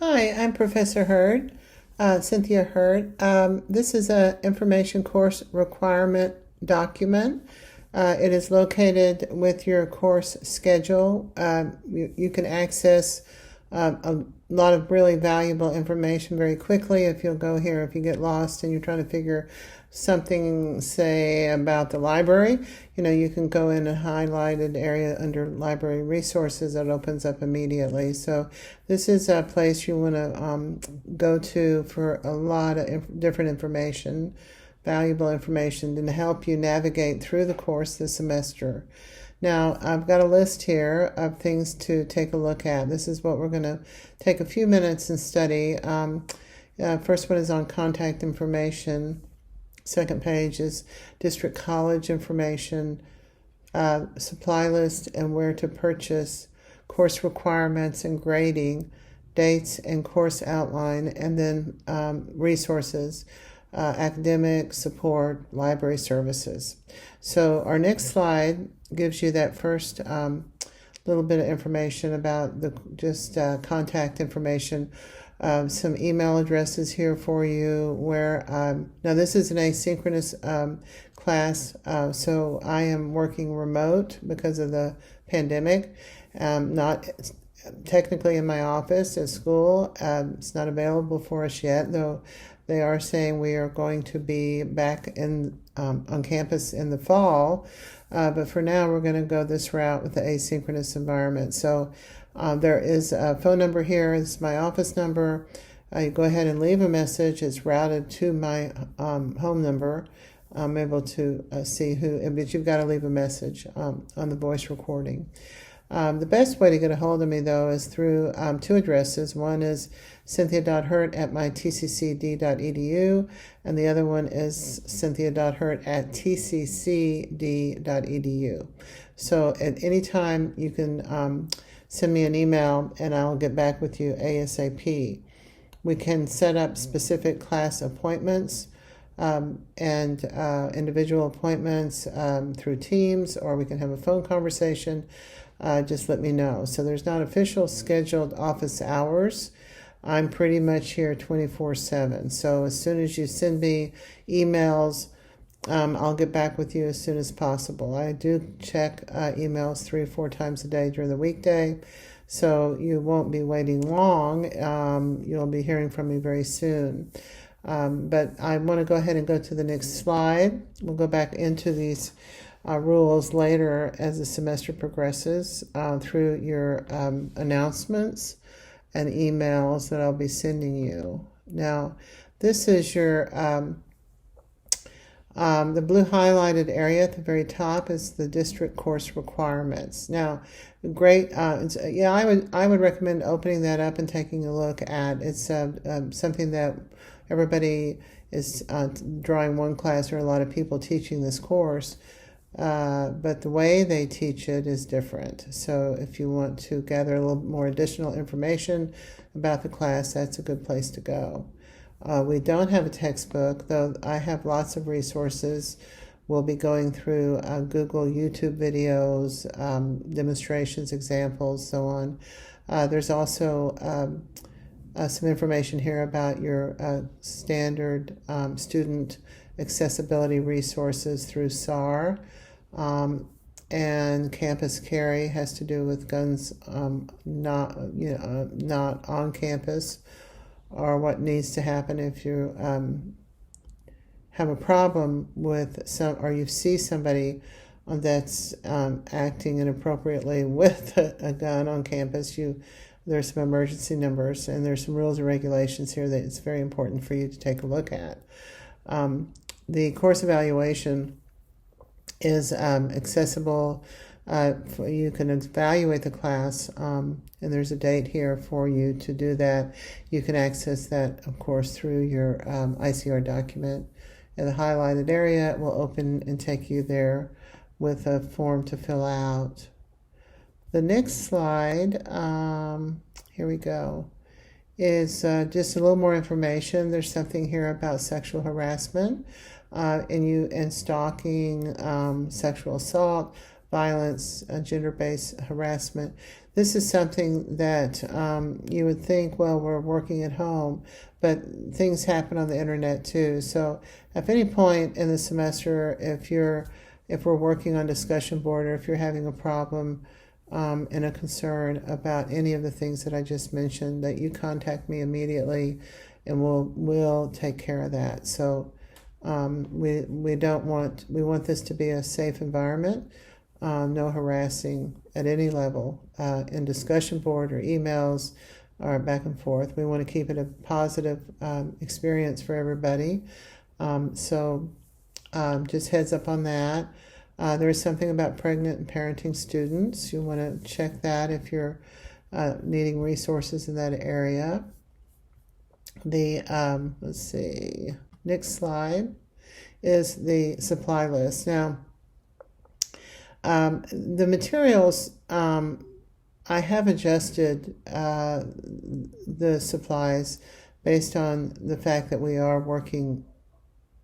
Hi, I'm Professor Hurd, Cynthia Hurd. This is an information course requirement document. It is located with your course schedule. You can access a lot of really valuable information very quickly if you'll go here. If you get lost and you're trying to figure something, say, about the library, you can go in a highlighted area under library resources that opens up immediately. So this is a place you want to go to for a lot of different information, valuable information, to help you navigate through the course this semester. Now, I've got a list here of things to take a look at. This is what we're going to take a few minutes and study. First one is on contact information. Second page is district college information, supply list and where to purchase, course requirements and grading, dates and course outline, and then resources, academic support, library services. So our next slide gives you that first little bit of information about the contact information. Some email addresses here for you where, now this is an asynchronous class, so I am working remote because of the pandemic, not technically in my office at school. It's not available for us yet, though they are saying we are going to be back on campus in the fall, but for now we're going to go this route with the asynchronous environment. So there is a phone number here. It's my office number. You go ahead and leave a message. It's routed to my home number. I'm able to see who, but you've got to leave a message on the voice recording. The best way to get a hold of me, though, is through two addresses. One is cynthia.hurt@mytccd.edu, and the other one is cynthia.hurt@tccd.edu. So at any time, you can send me an email, and I'll get back with you ASAP. We can set up specific class appointments and individual appointments through Teams, or we can have a phone conversation. Just let me know. So there's not official scheduled office hours. I'm pretty much here 24/7. So as soon as you send me emails, I'll get back with you as soon as possible. I do check emails 3 or 4 times a day during the weekday, so you won't be waiting long. You'll be hearing from me very soon. But I want to go ahead and go to the next slide. We'll go back into these rules later as the semester progresses through your announcements and emails that I'll be sending you. Now, this is your the blue highlighted area at the very top is the district course requirements. Now, great. I would recommend opening that up and taking a look at. It's something that everybody is drawing one class, or a lot of people teaching this course. But the way they teach it is different. So if you want to gather a little more additional information about the class, that's a good place to go. We don't have a textbook, though I have lots of resources. We'll be going through Google, YouTube videos, demonstrations, examples, so on. There's also some information here about your standard student accessibility resources through SAR. And campus carry has to do with guns not on campus, or what needs to happen if you have a problem with or you see somebody that's acting inappropriately with a gun on campus. There's some emergency numbers, and there's some rules and regulations here that it's very important for you to take a look at. The course evaluation is accessible. You can evaluate the class, and there's a date here for you to do that. You can access that, of course, through your ICR document. In the highlighted area, it will open and take you there with a form to fill out. The next slide, here we go, is just a little more information. There's something here about sexual harassment and stalking, sexual assault, violence, gender-based harassment. this is something that you would think, well, we're working at home, but things happen on the internet too. So at any point in the semester, if we're working on discussion board, or if you're having a problem and a concern about any of the things that I just mentioned, that you contact me immediately, and we'll take care of that. So we want this to be a safe environment. No harassing at any level in discussion board or emails or back and forth. We want to keep it a positive experience for everybody. So just heads up on that. There is something about pregnant and parenting students. You want to check that if you're needing resources in that area. Let's see, next slide is the supply list. Now, the materials, I have adjusted the supplies based on the fact that we are working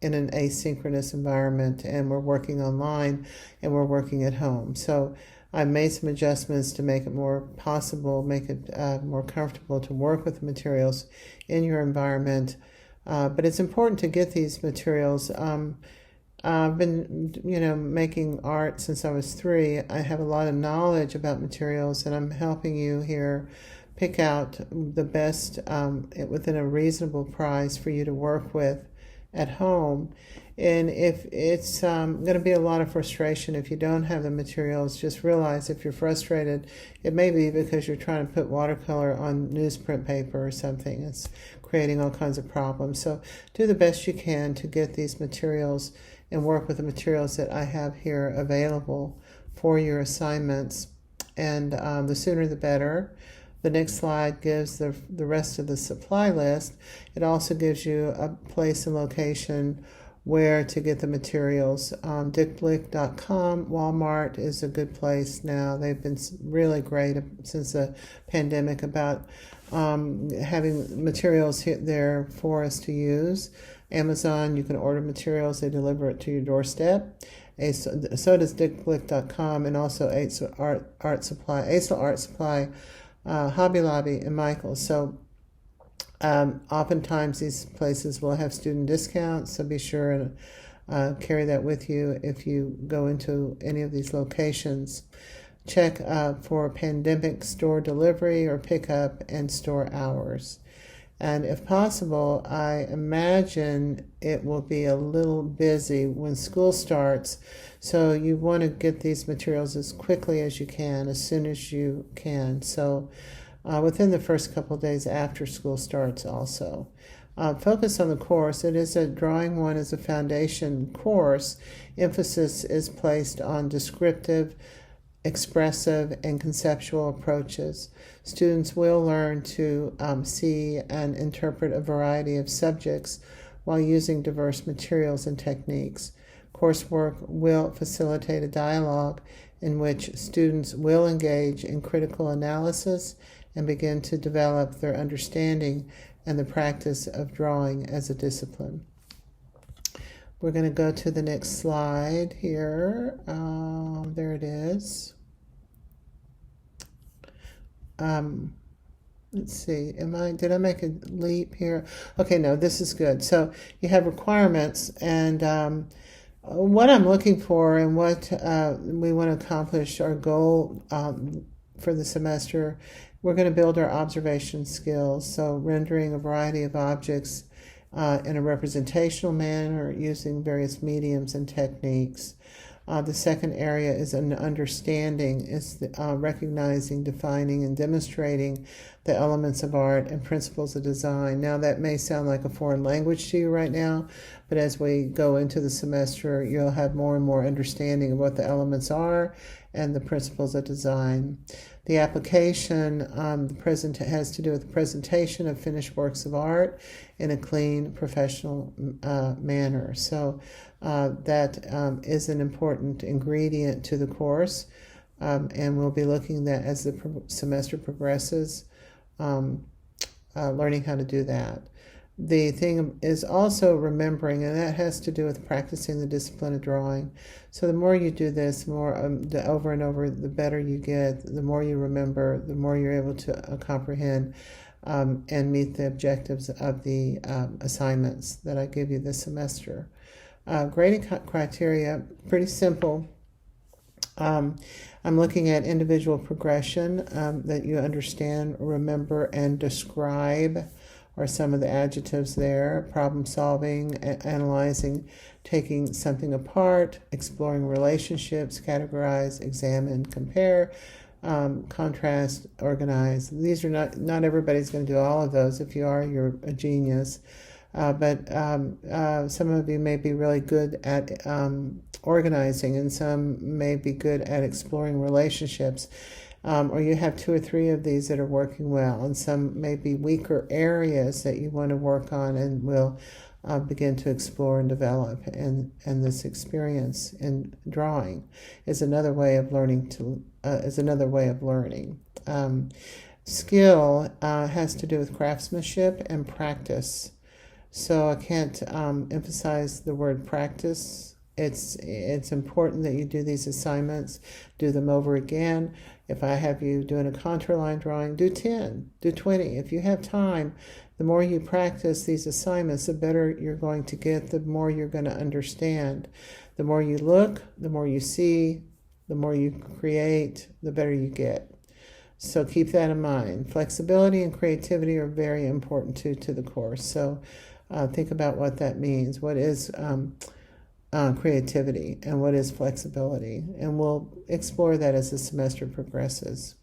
in an asynchronous environment, and we're working online, and we're working at home. So I've made some adjustments to make it more possible, make it more comfortable to work with the materials in your environment. But it's important to get these materials. I've been, making art since I was 3. I have a lot of knowledge about materials, and I'm helping you here pick out the best within a reasonable price for you to work with at home. And if it's going to be a lot of frustration if you don't have the materials, just realize if you're frustrated, it may be because you're trying to put watercolor on newsprint paper or something. It's creating all kinds of problems. So do the best you can to get these materials and work with the materials that I have here available for your assignments. And the sooner the better. The next slide gives the rest of the supply list. It also gives you a place and location where to get the materials. dickblick.com, Walmart is a good place now. They've been really great since the pandemic about having materials there for us to use. Amazon, you can order materials, they deliver it to your doorstep. So does dickblick.com, and also Aisle Art Supply, Hobby Lobby, and Michael's. So oftentimes these places will have student discounts, so be sure and carry that with you if you go into any of these locations. Check for pandemic store delivery or pickup and store hours. And if possible, I imagine it will be a little busy when school starts. So you want to get these materials as quickly as you can, as soon as you can. So within the first couple of days after school starts also. Focus on the course. It is a Drawing 1 as a foundation course. Emphasis is placed on descriptive, expressive, and conceptual approaches. Students will learn to see and interpret a variety of subjects while using diverse materials and techniques. Coursework will facilitate a dialogue in which students will engage in critical analysis and begin to develop their understanding and the practice of drawing as a discipline. We're going to go to the next slide here. There it is. Let's see, did I make a leap here? Okay, no, this is good. So you have requirements, and what I'm looking for and what we want to accomplish, our goal for the semester, we're going to build our observation skills. So rendering a variety of objects in a representational manner using various mediums and techniques. The second area is an understanding, is recognizing, defining, and demonstrating the elements of art and principles of design. Now that may sound like a foreign language to you right now, but as we go into the semester, you'll have more and more understanding of what the elements are and the principles of design. The application has to do with the presentation of finished works of art in a clean, professional manner. So that is an important ingredient to the course, and we'll be looking at as the semester progresses, learning how to do that. The thing is also remembering, and that has to do with practicing the discipline of drawing. So the more you do this, more the over and over, the better you get, the more you remember, the more you're able to comprehend and meet the objectives of the assignments that I give you this semester. Grading criteria, pretty simple. I'm looking at individual progression that you understand, remember, and describe are some of the adjectives there. Problem solving, analyzing, taking something apart, exploring relationships, categorize, examine, compare, contrast, organize. These are not everybody's going to do all of those. If you are, you're a genius. But some of you may be really good at organizing, and some may be good at exploring relationships. Or you have 2 or 3 of these that are working well, and some may be weaker areas that you want to work on and will begin to explore and develop. And this experience in drawing is another way of learning Skill has to do with craftsmanship and practice. So I can't emphasize the word practice. It's important that you do these assignments, do them over again. If I have you doing a contour line drawing, do 10, do 20. If you have time, the more you practice these assignments, the better you're going to get, the more you're going to understand. The more you look, the more you see, the more you create, the better you get. So keep that in mind. Flexibility and creativity are very important to the course. So think about what that means. What is creativity and what is flexibility? And we'll explore that as the semester progresses.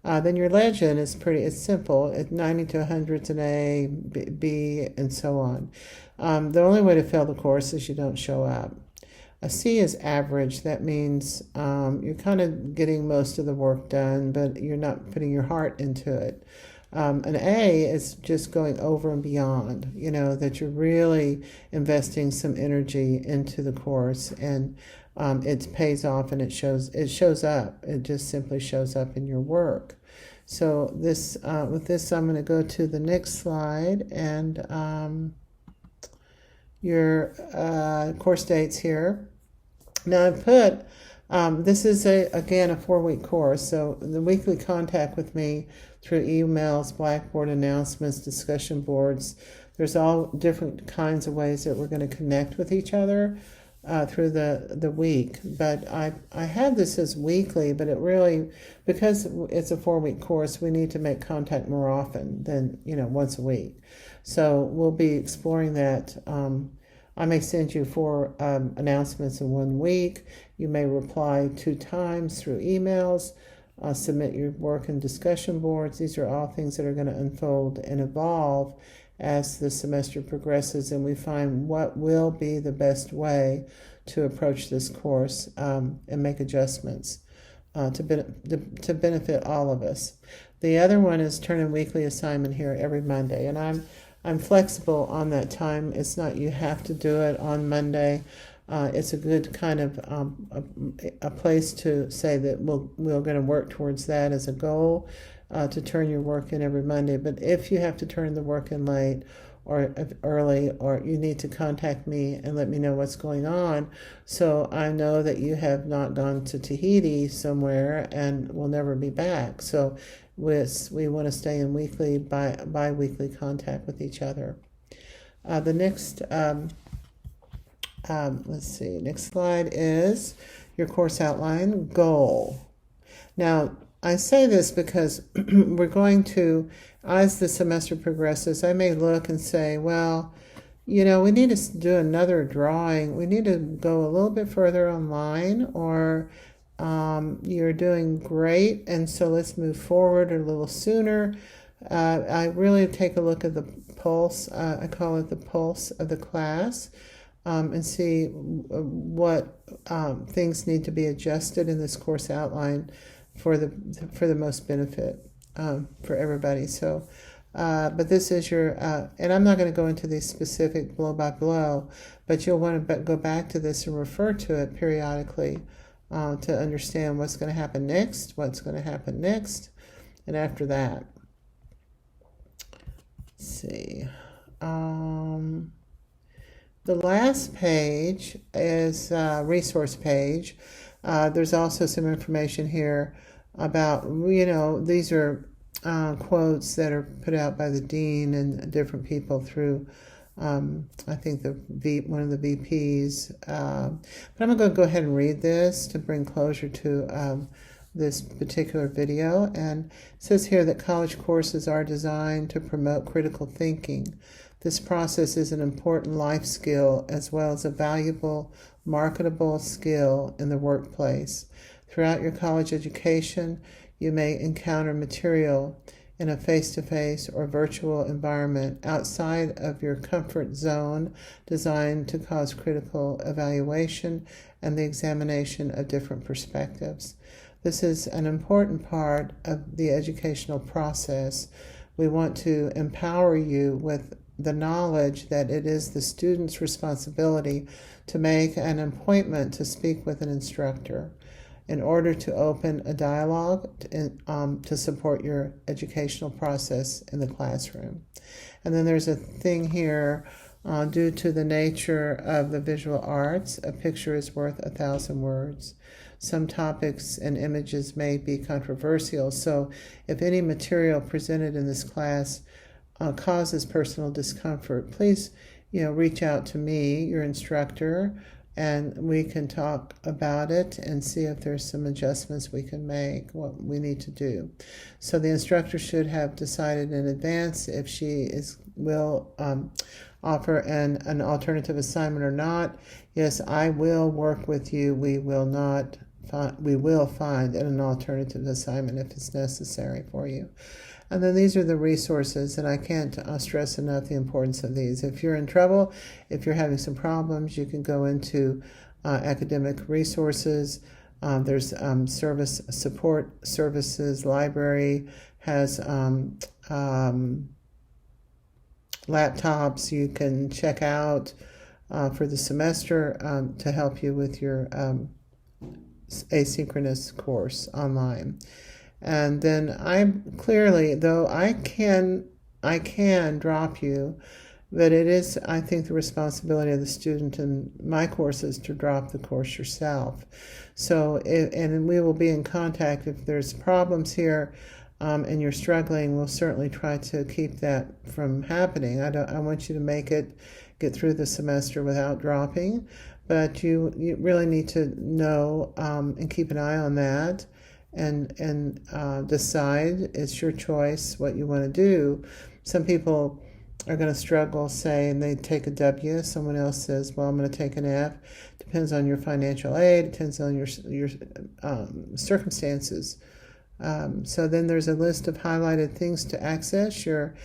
Then your legend is it's simple. It's 90 to 100's an A, B, and so on. The only way to fail the course is you don't show up. A C is average. That means you're kind of getting most of the work done, but you're not putting your heart into it. An A is just going over and beyond, that you're really investing some energy into the course, and it pays off, and it shows up. It just simply shows up in your work. So with this, I'm going to go to the next slide, and your course dates here. Now I've put, this is again a 4-week course, so the weekly contact with me through emails, Blackboard announcements, discussion boards. There's all different kinds of ways that we're going to connect with each other through the week. But I have this as weekly, but it really, because it's a 4-week course, we need to make contact more often than once a week. So we'll be exploring that. I may send you 4 announcements in 1 week. You may reply 2 times through emails. Submit your work in discussion boards. These are all things that are going to unfold and evolve as the semester progresses, and we find what will be the best way to approach this course and make adjustments to benefit all of us. The other one is turn-in weekly assignment here every Monday, and I'm flexible on that time. It's not you have to do it on Monday. It's a good kind of a place to say that we're going to work towards that as a goal, to turn your work in every Monday. But if you have to turn the work in late or early, or you need to contact me and let me know what's going on, so I know that you have not gone to Tahiti somewhere and will never be back. So we want to stay in weekly, bi-weekly contact with each other. The next next slide is your course outline goal. Now, I say this because we're going to, as the semester progresses, I may look and say, well, we need to do another drawing. We need to go a little bit further online, or you're doing great, and so let's move forward a little sooner. I really take a look at the pulse. I call it the pulse of the class. And see what things need to be adjusted in this course outline for the most benefit for everybody. So, but this is your, and I'm not going to go into these specific blow by blow, but you'll want to go back to this and refer to it periodically to understand what's going to happen next, and after that. Let's see. the last page is a resource page. There's also some information here about, these are quotes that are put out by the dean and different people through, I think one of the VPs. But I'm going to go ahead and read this to bring closure to this particular video. And it says here that college courses are designed to promote critical thinking. This process is an important life skill as well as a valuable, marketable skill in the workplace. Throughout your college education, you may encounter material in a face-to-face or virtual environment outside of your comfort zone designed to cause critical evaluation and the examination of different perspectives. This is an important part of the educational process. We want to empower you with the knowledge that it is the student's responsibility to make an appointment to speak with an instructor in order to open a dialogue to support your educational process in the classroom. And then there's a thing here, due to the nature of the visual arts, a picture is worth 1,000 words. Some topics and images may be controversial, so if any material presented in this class causes personal discomfort, please reach out to me, your instructor, and we can talk about it and see if there's some adjustments we can make, what we need to do. So the instructor should have decided in advance if she will offer an alternative assignment or not. Yes, I will work with you. We will find an alternative assignment if it's necessary for you. And then these are the resources, and I can't stress enough the importance of these. If you're in trouble, if you're having some problems, you can go into academic resources. There's service support services. Library has laptops you can check out for the semester to help you with your asynchronous course online. And then I can drop you, but it is, I think, the responsibility of the student in my courses to drop the course yourself. So, and we will be in contact if there's problems here and you're struggling. We'll certainly try to keep that from happening. I want you to get through the semester without dropping, but you really need to know and keep an eye on that. And decide. It's your choice what you want to do. Some people are going to struggle, say, and they take a W. Someone else says, well, I'm going to take an F. Depends on your financial aid. Depends on your circumstances. So then there's a list of highlighted things to access: your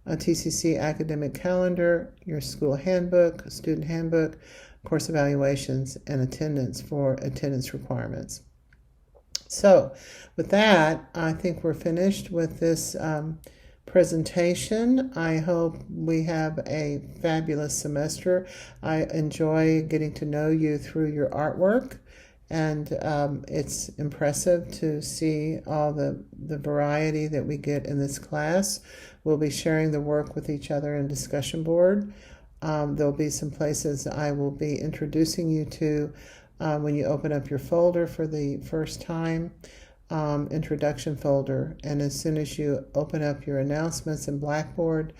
TCC academic calendar, your school handbook, student handbook, course evaluations, and attendance for attendance requirements. So with that, I think we're finished with this presentation. I hope we have a fabulous semester. I enjoy getting to know you through your artwork, and it's impressive to see all the variety that we get in this class. We'll be sharing the work with each other in discussion board. There'll be some places I will be introducing you to when you open up your folder for the first time, introduction folder. And as soon as you open up your announcements in Blackboard,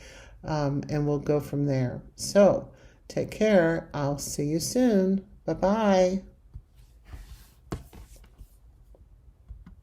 and we'll go from there. So take care. I'll see you soon. Bye-bye.